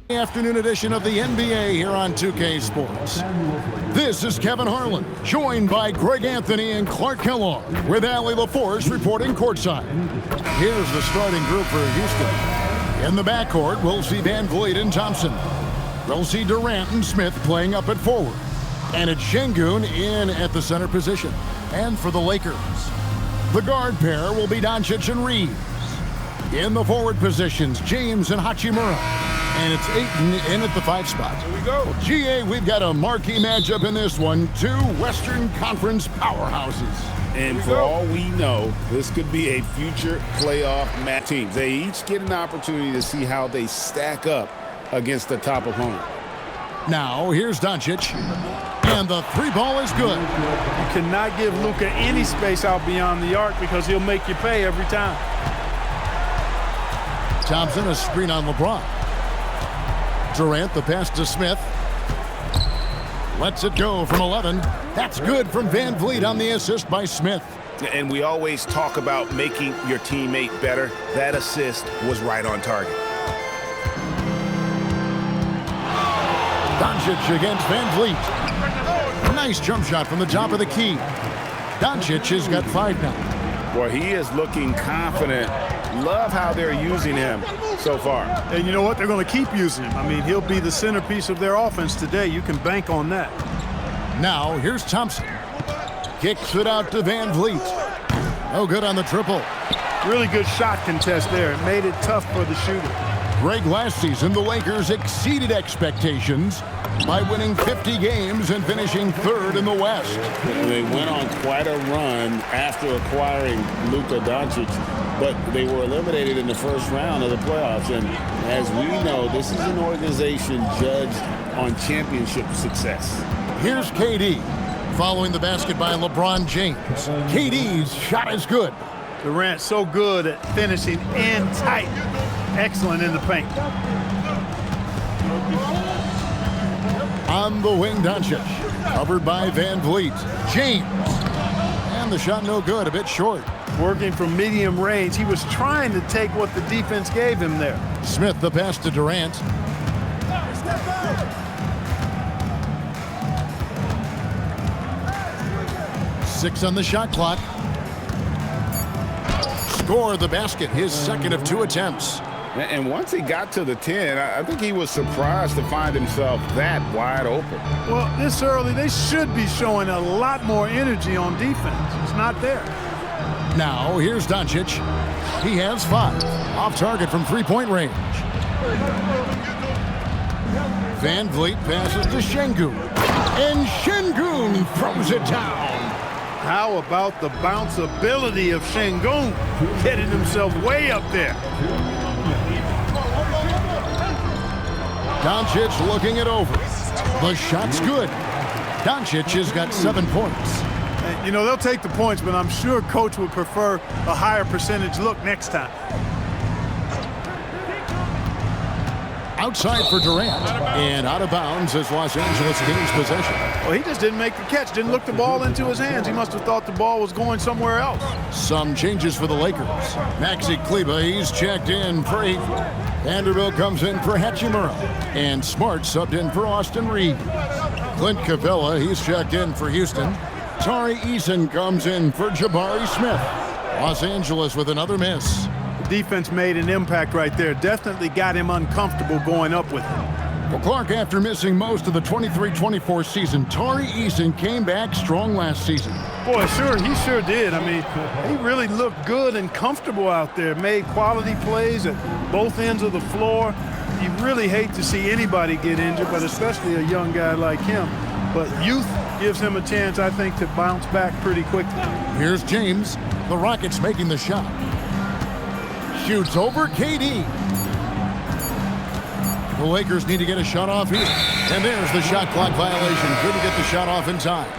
Afternoon edition of the NBA here on 2K Sports. This is Kevin Harlan, joined by Greg Anthony and Clark Kellogg, with Allie LaForce reporting courtside. Here's the starting group for Houston. In the backcourt, we'll see Van Vliet and Thompson. We'll see Durant and Smith playing up at forward, and it's Şengün in at the center position. And for the Lakers, the guard pair will be Doncic and Reeves. In the forward positions, James and Hachimura. And it's Ayton in at the 5 spot. Here we go. GA, we've got a marquee matchup in this one. 2 Western Conference powerhouses. And for all we know, this could be a future playoff match team. They each get an opportunity to see how they stack up against the top opponent. Now, here's Doncic. And the 3 ball is good. You cannot give Luka any space out beyond the arc because he'll make you pay every time. Thompson, a screen on LeBron. Durant, the pass to Smith. Lets it go from 11. That's good from Van Vliet on the assist by Smith. And we always talk about making your teammate better. That assist was right on target. Doncic against Van Vliet. Nice jump shot from the top of the key. Doncic has got 5 now. Boy, he is looking confident. Love how they're using him so far. And you know what? They're going to keep using him. I mean, he'll be the centerpiece of their offense today. You can bank on that. Now, here's Thompson. Kicks it out to Van Vliet. No good on the triple. Really good shot contest there. It made it tough for the shooter. Greg, last season, the Lakers exceeded expectations by winning 50 games and finishing 3rd in the West. They went on quite a run after acquiring Luka Doncic, but they were eliminated in the first round of the playoffs. And as we know, this is an organization judged on championship success. Here's KD, following the basket by LeBron James. KD's shot is good. Durant so good at finishing in tight. Excellent in the paint. On the wing, Doncic, covered by Van Vliet. James, and the shot no good, a bit short. Working from medium range, he was trying to take what the defense gave him there. Smith, the pass to Durant. Six on the shot clock. Score the basket, his second of 2 attempts. And once he got to the 10, I think he was surprised to find himself that wide open. Well, this early, they should be showing a lot more energy on defense. It's not there. Now, here's Doncic. He has 5. Off target from 3-point range. Van Vliet passes to Şengün. And Şengün throws it down. How about the bounce ability of Şengün, getting himself way up there. Doncic looking it over. The shot's good. Doncic has got 7 points. You know, they'll take the points, but I'm sure coach would prefer a higher percentage look next time. Outside for Durant, and out of bounds as Los Angeles gains possession. Well, he just didn't make the catch, didn't look the ball into his hands. He must have thought the ball was going somewhere else. Some changes for the Lakers. Maxi Kleber, he's checked in for Ayton. Vanderbilt comes in for Hachimura, and Smart subbed in for Austin Reeves. Clint Capella, he's checked in for Houston. RYZEN comes in for Jabari Smith. Los Angeles with another miss. The defense made an impact right there. Definitely got him uncomfortable going up with him. Well, Clark, after missing most of the 23-24 season, RYZEN came back strong last season. Boy, he sure did. I mean, he really looked good and comfortable out there. Made quality plays at both ends of the floor. You really hate to see anybody get injured, but especially a young guy like him. But youth gives him a chance, I think, to bounce back pretty quickly. Here's James. The Rockets making the shot. Shoots over KD. The Lakers need to get a shot off here. And there's the shot clock violation. Couldn't get the shot off in time.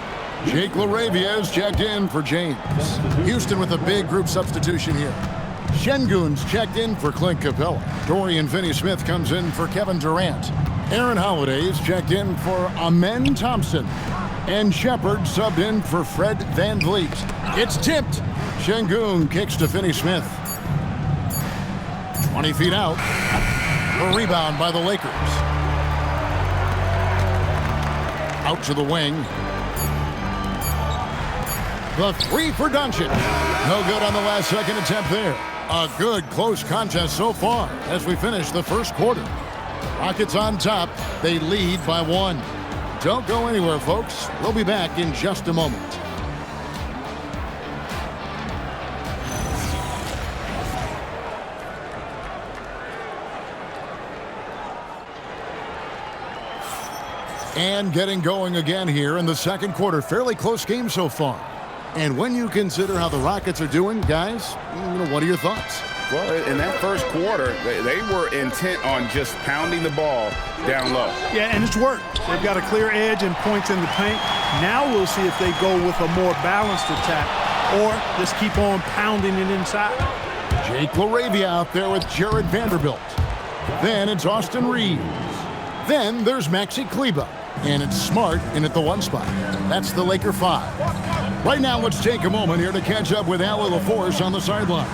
Jake LaRavia is checked in for James. Houston with a big group substitution here. Şengün's checked in for Clint Capella. Dorian Finney-Smith comes in for Kevin Durant. Aaron Holiday is checked in for Amen Thompson. And Shepard subbed in for Fred VanVleet. It's tipped. Şengün kicks to Finney Smith. 20 feet out. A rebound by the Lakers. Out to the wing. The three for Doncic. No good on the last second attempt there. A good close contest so far as we finish the first quarter. Rockets on top. They lead by 1. Don't go anywhere, folks. We'll be back in just a moment. And getting going again here in the second quarter. Fairly close game so far. And when you consider how the Rockets are doing, guys, what are your thoughts? Well, in that first quarter, they were intent on just pounding the ball down low. Yeah, and it's worked. They've got a clear edge and points in the paint. Now we'll see if they go with a more balanced attack or just keep on pounding it inside. Jake LaRavia out there with Jared Vanderbilt. Then it's Austin Reeves. Then there's Maxi Kleber. And it's Smart in at the 1 spot. That's the Laker 5. Right now, let's take a moment here to catch up with Allie LaForce on the sidelines.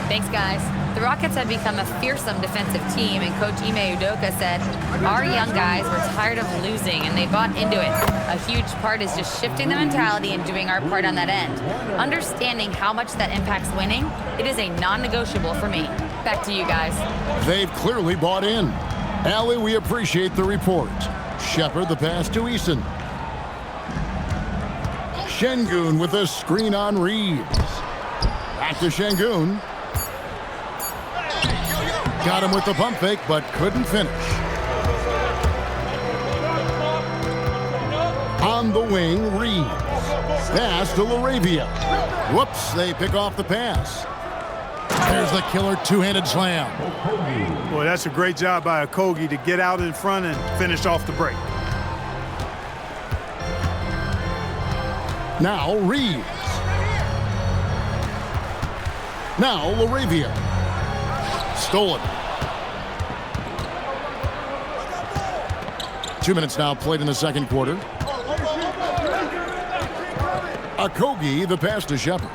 Thanks, guys. The Rockets have become a fearsome defensive team, and Coach Ime Udoka said, our young guys were tired of losing, and they bought into it. A huge part is just shifting the mentality and doing our part on that end. Understanding how much that impacts winning, it is a non-negotiable for me. Back to you guys. They've clearly bought in. Allie, we appreciate the report. Shepard the pass to Eason. Şengün with a screen on Reeves. Back to Şengün. Got him with the pump fake, but couldn't finish. On the wing, Reeves. Pass to LaRavia. Whoops, they pick off the pass. There's the killer two-handed slam. Boy, that's a great job by Okogie to get out in front and finish off the break. Now Reeves. Now LaRavia. Stolen. 2 minutes now played in the second quarter. Okogie, the pass to Shepard.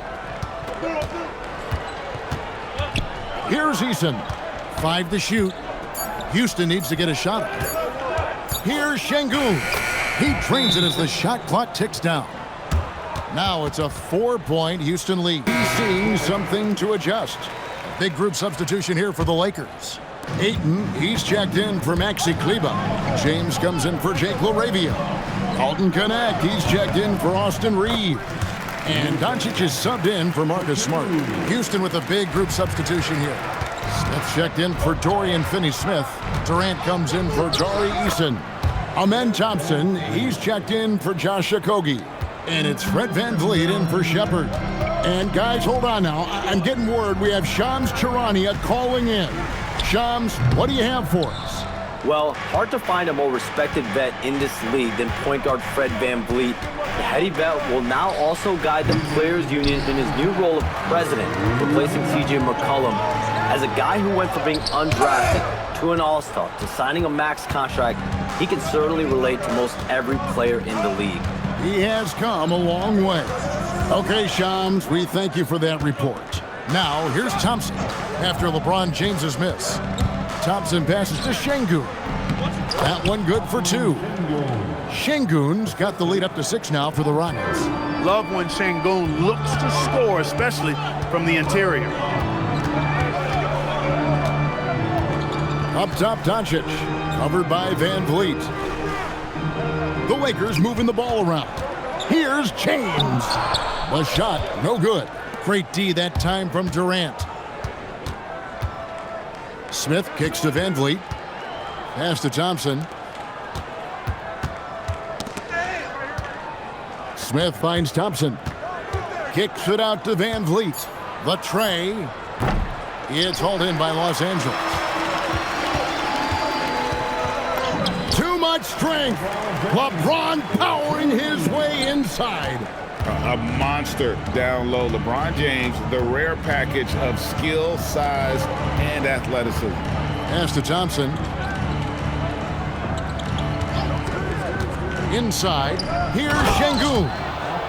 Here's Eason. 5 to shoot. Houston needs to get a shot up. Here's Şengün. He trains it as the shot clock ticks down. Now it's a 4-point Houston lead. He's seeing something to adjust. Big group substitution here for the Lakers. Ayton, he's checked in for Maxi Kleber. James comes in for Jake LaRavia. Alton Connect, he's checked in for Austin Reeves. And Doncic is subbed in for Marcus Smart. Houston with a big group substitution here. Smith checked in for Dorian Finney-Smith. Durant comes in for Tari Eason. Amen Thompson, he's checked in for Josh Okogie. And it's Fred VanVleet in for Shepard. And guys, hold on now. I'm getting word we have Shams Charania calling in. Shams, what do you have for us? Well, hard to find a more respected vet in this league than point guard Fred VanVleet. The heady vet will now also guide the Players Union in his new role of president, replacing CJ McCollum. As a guy who went from being undrafted to an all-star to signing a max contract, he can certainly relate to most every player in the league. He has come a long way. Okay, Shams, we thank you for that report. Now, here's Thompson after LeBron James's miss. Thompson passes to Şengün. That one good for 2. Şengün's got the lead up to 6 now for the Rockets. Love when Şengün looks to score, especially from the interior. Up top, Doncic, covered by VanVleet. The Lakers moving the ball around. Here's James. The shot, no good. Great D that time from Durant. Smith kicks to VanVleet. Pass to Thompson. Smith finds Thompson. Kicks it out to VanVleet. The tray. It's hauled in by Los Angeles. Too much strength. LeBron powering his way inside. A monster down low. LeBron James, the rare package of skill, size, and athleticism. Pass to Thompson. Inside, here's Şengün.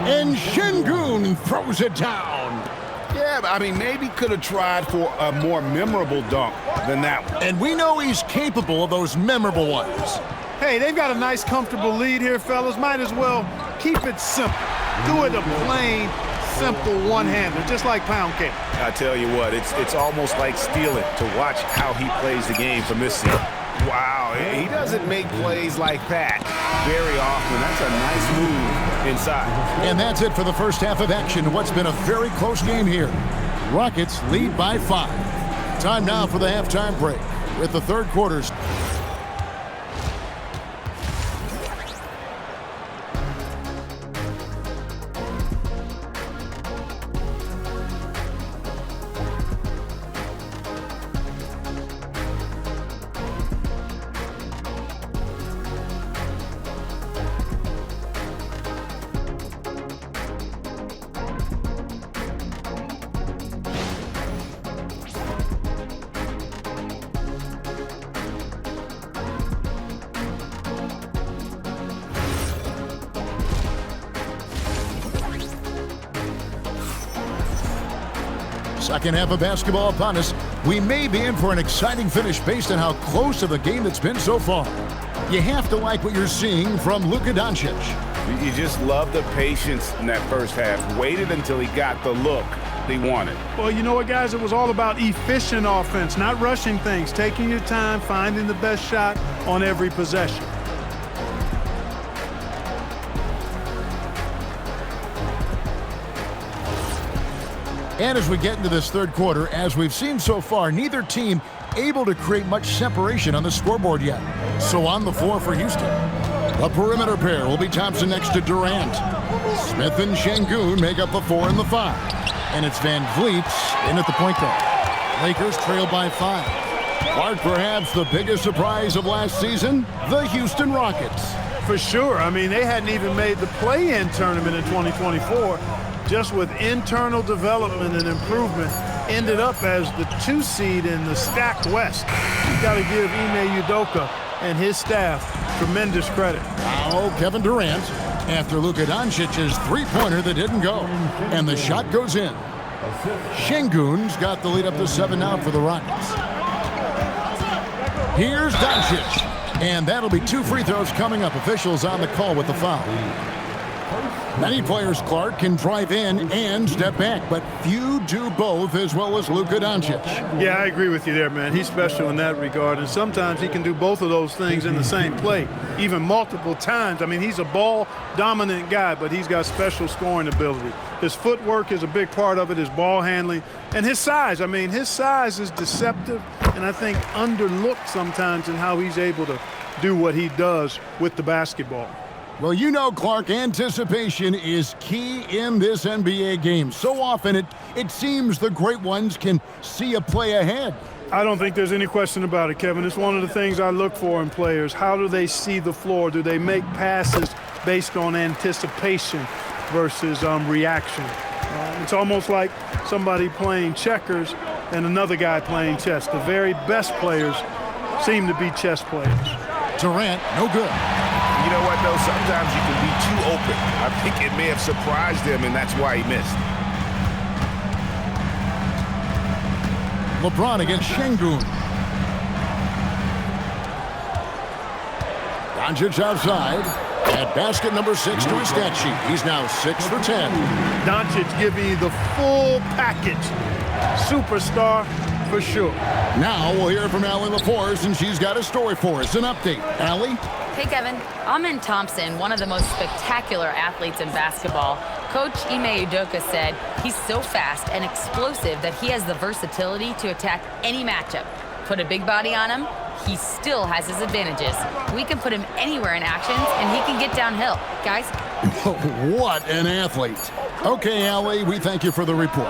And Şengün throws it down. Yeah, I mean, maybe could have tried for a more memorable dunk than that one. And we know he's capable of those memorable ones. Hey, they've got a nice, comfortable lead here, fellas. Might as well keep it simple. Do it a plain, simple one-hander, just like pound cake. I tell you what, it's almost like stealing to watch how he plays the game from this seat. Wow, he doesn't make plays like that very often. That's a nice move inside. And that's it for the first half of action. What's been a very close game here. Rockets lead by 5. Time now for the halftime break with the third quarters. Second half of basketball upon us. We may be in for an exciting finish based on how close of a game it's been so far. You have to like what you're seeing from Luka Doncic. You just love the patience in that first half. Waited until he got the look he wanted. Well, you know what, guys? It was all about efficient offense, not rushing things, taking your time, finding the best shot on every possession. And as we get into this third quarter, as we've seen so far, neither team able to create much separation on the scoreboard yet. So on the floor for Houston. The perimeter pair will be Thompson next to Durant. Smith and Şengün make up the 4 and the 5. And it's Van Vliet in at the point guard. Lakers trail by 5. Clark, perhaps the biggest surprise of last season, the Houston Rockets. For sure. I mean, they hadn't even made the play-in tournament in 2024. Just with internal development and improvement, ended up as the 2 seed in the stacked West. You've got to give Ime Udoka and his staff tremendous credit. Now Kevin Durant after Luka Doncic's three-pointer that didn't go. And the shot goes in. Şengün's got the lead up to 7 now for the Rockets. Here's Doncic. And that'll be 2 free throws coming up. Officials on the call with the foul. Many players, Clark, can drive in and step back, but few do both as well as Luka Doncic. Yeah, I agree with you there, man. He's special in that regard, and sometimes he can do both of those things in the same play, even multiple times. I mean, he's a ball-dominant guy, but he's got special scoring ability. His footwork is a big part of it, his ball handling, and his size. I mean, his size is deceptive, and I think underlooked sometimes in how he's able to do what he does with the basketball. Well, you know, Clark, anticipation is key in this NBA game. So often it seems the great ones can see a play ahead. I don't think there's any question about it, Kevin. It's one of the things I look for in players. How do they see the floor? Do they make passes based on anticipation versus reaction? It's almost like somebody playing checkers and another guy playing chess. The very best players seem to be chess players. Durant, no good. You know what, though? Sometimes you can be too open. I think it may have surprised him, and that's why he missed. LeBron against Şengün. Doncic outside. At basket number 6 to his stat sheet. He's now 6 for 10. Doncic giving you the full package. Superstar for sure. Now we'll hear from Allie LaForce, and she's got a story for us. An update. Allie? Hey, Kevin. Amin Thompson, one of the most spectacular athletes in basketball. Coach Ime Udoka said he's so fast and explosive that he has the versatility to attack any matchup. Put a big body on him, he still has his advantages. We can put him anywhere in actions, and he can get downhill. Guys? What an athlete. Okay, Allie, we thank you for the report.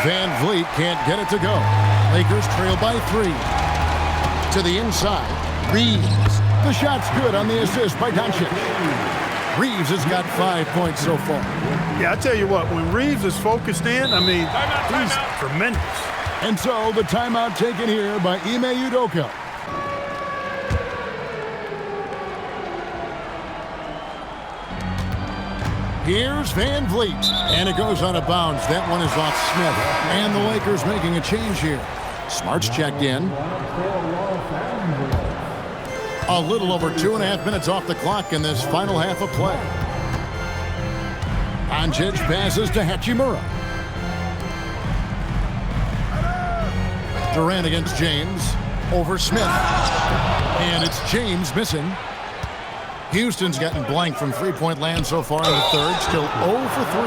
Van Vliet can't get it to go. Lakers trail by 3. To the inside, Reeves. The shot's good on the assist by Doncic. Reeves has got 5 points so far. Yeah, I tell you what, when Reeves is focused in, I mean, he's tremendous. And so the timeout taken here by Ime Udoka. Here's Van Vliet, and it goes out of bounds. That one is off Smith, and the Lakers making a change here. Smart's checked in. A little over 2.5 minutes off the clock in this final half of play. Doncic passes to Hachimura. Durant against James. Over Smith. And it's James missing. Houston's gotten blank from three-point land so far in the third. Still 0 for 3.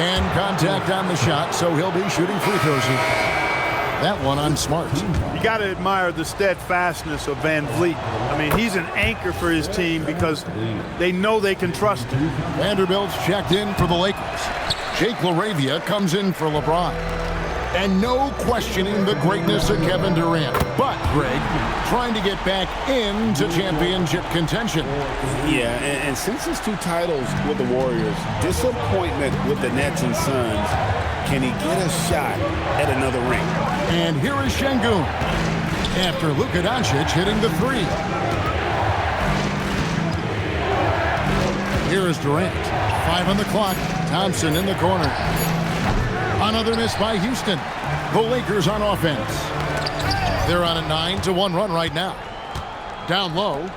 And contact on the shot, so he'll be shooting free throws here. That one on Smart. You got to admire the steadfastness of Van Vliet. I mean, he's an anchor for his team because they know they can trust him. Vanderbilt's checked in for the Lakers. Jake LaRavia comes in for LeBron. And no questioning the greatness of Kevin Durant. But, Greg, trying to get back into championship contention. Yeah, and since his 2 titles with the Warriors, disappointment with the Nets and Suns, can he get a shot at another ring? And here is Şengün after Luka Doncic hitting the 3. Here is Durant. 5 on the clock. Thompson in the corner. Another miss by Houston. The Lakers on offense. They're on a 9-1 run right now. Down low.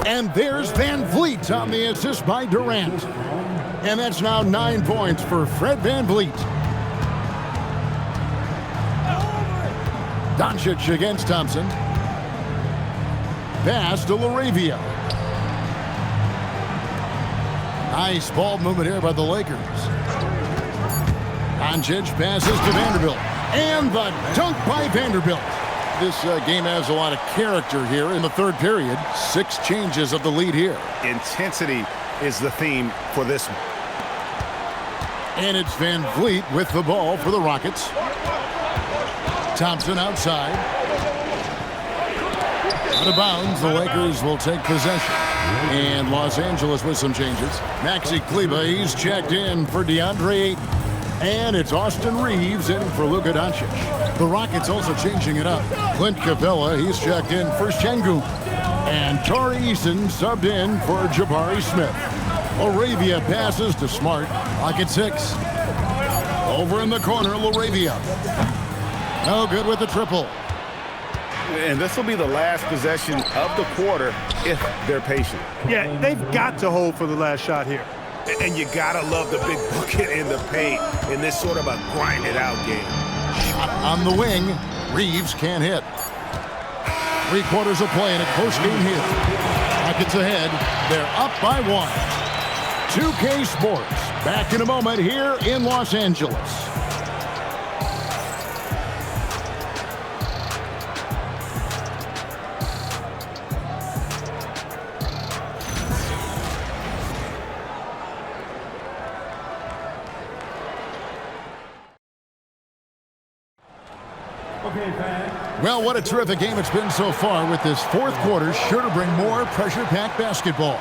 And there's Van Vliet on the assist by Durant. And that's now 9 points for Fred Van Vliet. Doncic against Thompson. Pass to LaRavia. Nice ball movement here by the Lakers. Doncic passes to Vanderbilt. And the dunk by Vanderbilt. This game has a lot of character here in the third period. 6 changes of the lead here. Intensity is the theme for this one. And it's Van Vliet with the ball for the Rockets. Thompson outside. Out of bounds, the Lakers will take possession. And Los Angeles with some changes. Maxi Kleber, he's checked in for DeAndre Ayton. And it's Austin Reeves in for Luka Doncic. The Rockets also changing it up. Clint Capella, he's checked in for Şengün. And Tari Eason subbed in for Jabari Smith. LaRavia passes to Smart. Pocket 6. Over in the corner, LaRavia. No good with the triple. And this will be the last possession of the quarter if they're patient. Yeah, they've got to hold for the last shot here. And you gotta love the big bucket in the paint in this sort of a grinded-out game. Shot on the wing. Reeves can't hit. 3 quarters of play and a close game here. Rockets ahead. They're up by 1. 2K Sports. Back in a moment here in Los Angeles. Well, what a terrific game it's been so far, with this fourth quarter sure to bring more pressure-packed basketball.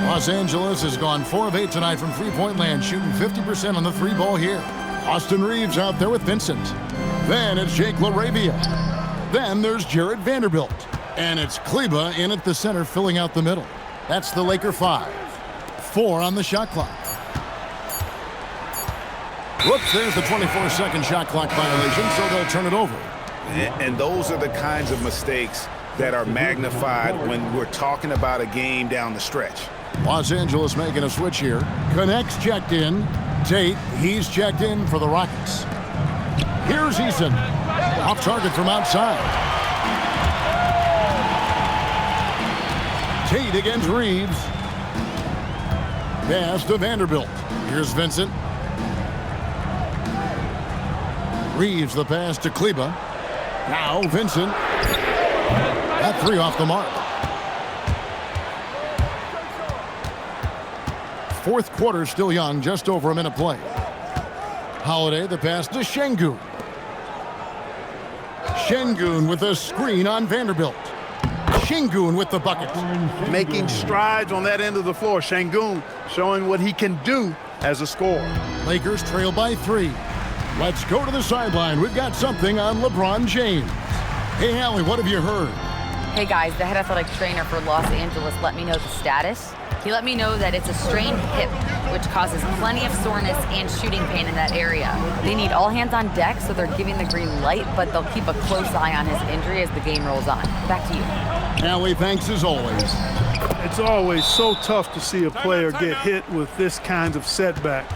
Los Angeles has gone 4 of 8 tonight from three-point land, shooting 50% on the 3 ball here. Austin Reeves out there with Vincent. Then it's Jake LaRavia. Then there's Jared Vanderbilt. And it's Kleber in at the center, filling out the middle. That's the Laker 5. 4 on the shot clock. Whoops, there's the 24-second shot clock violation, so they'll turn it over. And those are the kinds of mistakes that are magnified when we're talking about a game down the stretch. Los Angeles making a switch here. Connects checked in. Tate, he's checked in for the Rockets. Here's Eason. Off target from outside. Tate against Reeves. Pass to Vanderbilt. Here's Vincent. Reeves the pass to Kleber. Now Vincent. That 3 off the mark. Fourth quarter still young, just over a minute play. Holiday the pass to Şengün. Şengün with a screen on Vanderbilt. Şengün with the bucket. Making strides on that end of the floor. Şengün showing what he can do as a scorer. Lakers trail by 3. Let's go to the sideline. We've got something on LeBron James. Hey, Allie, what have you heard? Hey guys, the head athletic trainer for Los Angeles let me know the status. He let me know that it's a strained hip, which causes plenty of soreness and shooting pain in that area. They need all hands on deck, so they're giving the green light, but they'll keep a close eye on his injury as the game rolls on. Back to you. Allie, thanks as always. It's always so tough to see a player get hit with this kind of setback.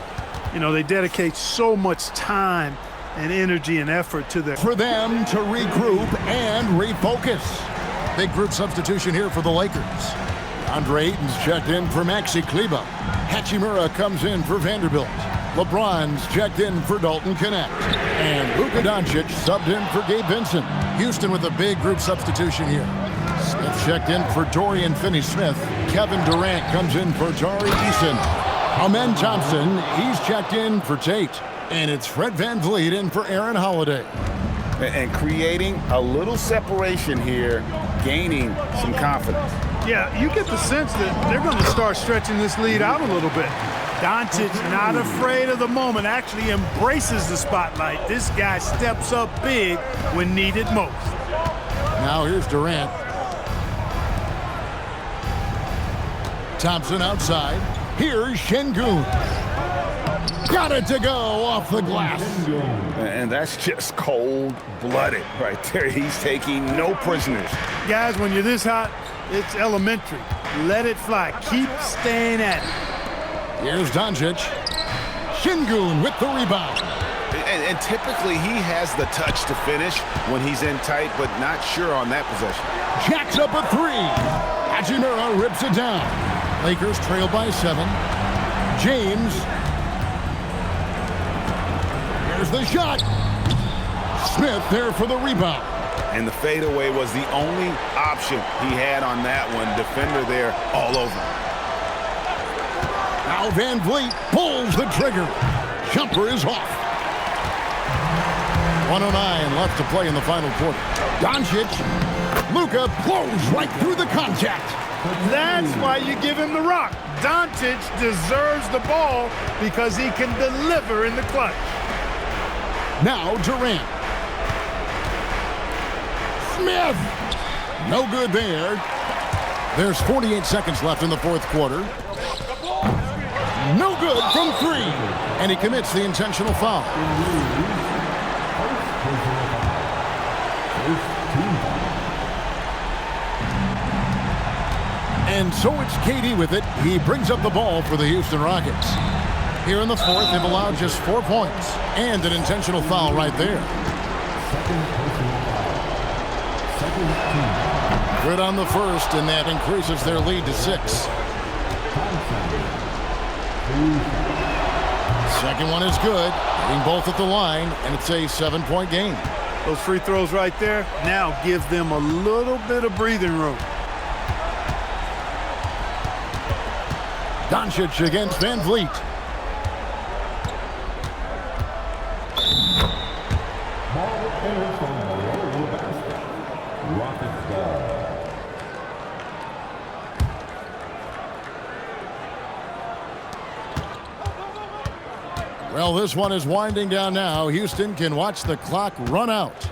You know, they dedicate so much time and energy and effort to their... For them to regroup and refocus. Big group substitution here for the Lakers. Andre Ayton's checked in for Maxi Kleber. Hachimura comes in for Vanderbilt. LeBron's checked in for Dalton Knecht. And Luka Doncic subbed in for Gabe Vincent. Houston with a big group substitution here. Smith checked in for Dorian Finney-Smith. Kevin Durant comes in for Tari Eason. Amen Thompson, he's checked in for Tate. And it's Fred VanVleet in for Aaron Holiday. And creating a little separation here, gaining some confidence. Yeah, you get the sense that they're going to start stretching this lead out a little bit. Doncic, not afraid of the moment, actually embraces the spotlight. This guy steps up big when needed most. Now here's Durant. Thompson outside. Here's Şengün. Got it to go off the glass. And that's just cold-blooded right there. He's taking no prisoners. Guys, when you're this hot, it's elementary. Let it fly. Keep staying at it. Here's Doncic. Şengün with the rebound. And typically he has the touch to finish when he's in tight, but not sure on that possession. Jacks up a three. Hachimura rips it down. Lakers trail by 7. James. Here's the shot. Smith there for the rebound. And the fadeaway was the only option he had on that one. Defender there all over. Now VanVleet pulls the trigger. Jumper is off. 1:09 left to play in the final quarter. Doncic. Luka blows right through the contact. That's why you give him the rock. Doncic deserves the ball because he can deliver in the clutch. Now Durant. Smith. No good there. There's 48 seconds left in the fourth quarter. No good from 3. And he commits the intentional foul. And so it's KD with it. He brings up the ball for the Houston Rockets. Here in the fourth, they've allowed just 4 points and an intentional foul right there. Good on the first, and that increases their lead to 6. Second one is good, hitting both at the line, and it's a 7-point game. Those free throws right there now give them a little bit of breathing room. Doncic against VanVleet. Well, this one is winding down now. Houston can watch the clock run out.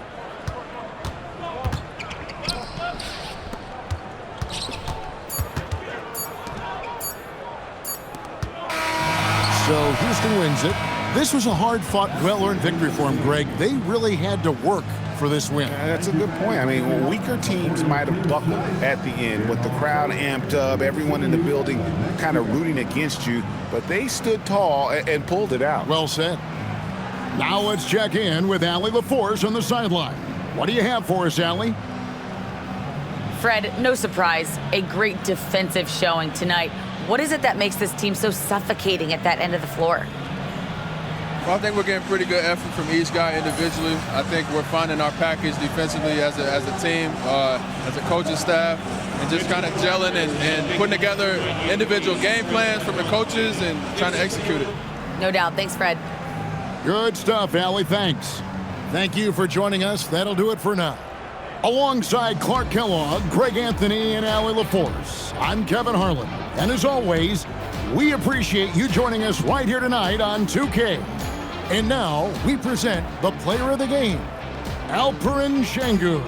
So Houston wins it. This was a hard-fought, well-earned victory for them, Greg. They really had to work for this win. That's a good point. I mean, weaker teams might have buckled at the end with the crowd amped up, everyone in the building kind of rooting against you, but they stood tall and pulled it out. Well said. Now let's check in with Allie LaForce on the sideline. What do you have for us, Allie? Fred, no surprise, a great defensive showing tonight. What is it that makes this team so suffocating at that end of the floor? Well, I think we're getting pretty good effort from each guy individually. I think we're finding our package defensively as a team, as a coaching staff, and just kind of gelling and putting together individual game plans from the coaches and trying to execute it. No doubt. Thanks, Fred. Good stuff, Allie. Thanks. Thank you for joining us. That'll do it for now. Alongside Clark Kellogg, Greg Anthony, and Allie LaForce, I'm Kevin Harlan. And as always, we appreciate you joining us right here tonight on 2K. And now we present the player of the game, Alperen Şengün.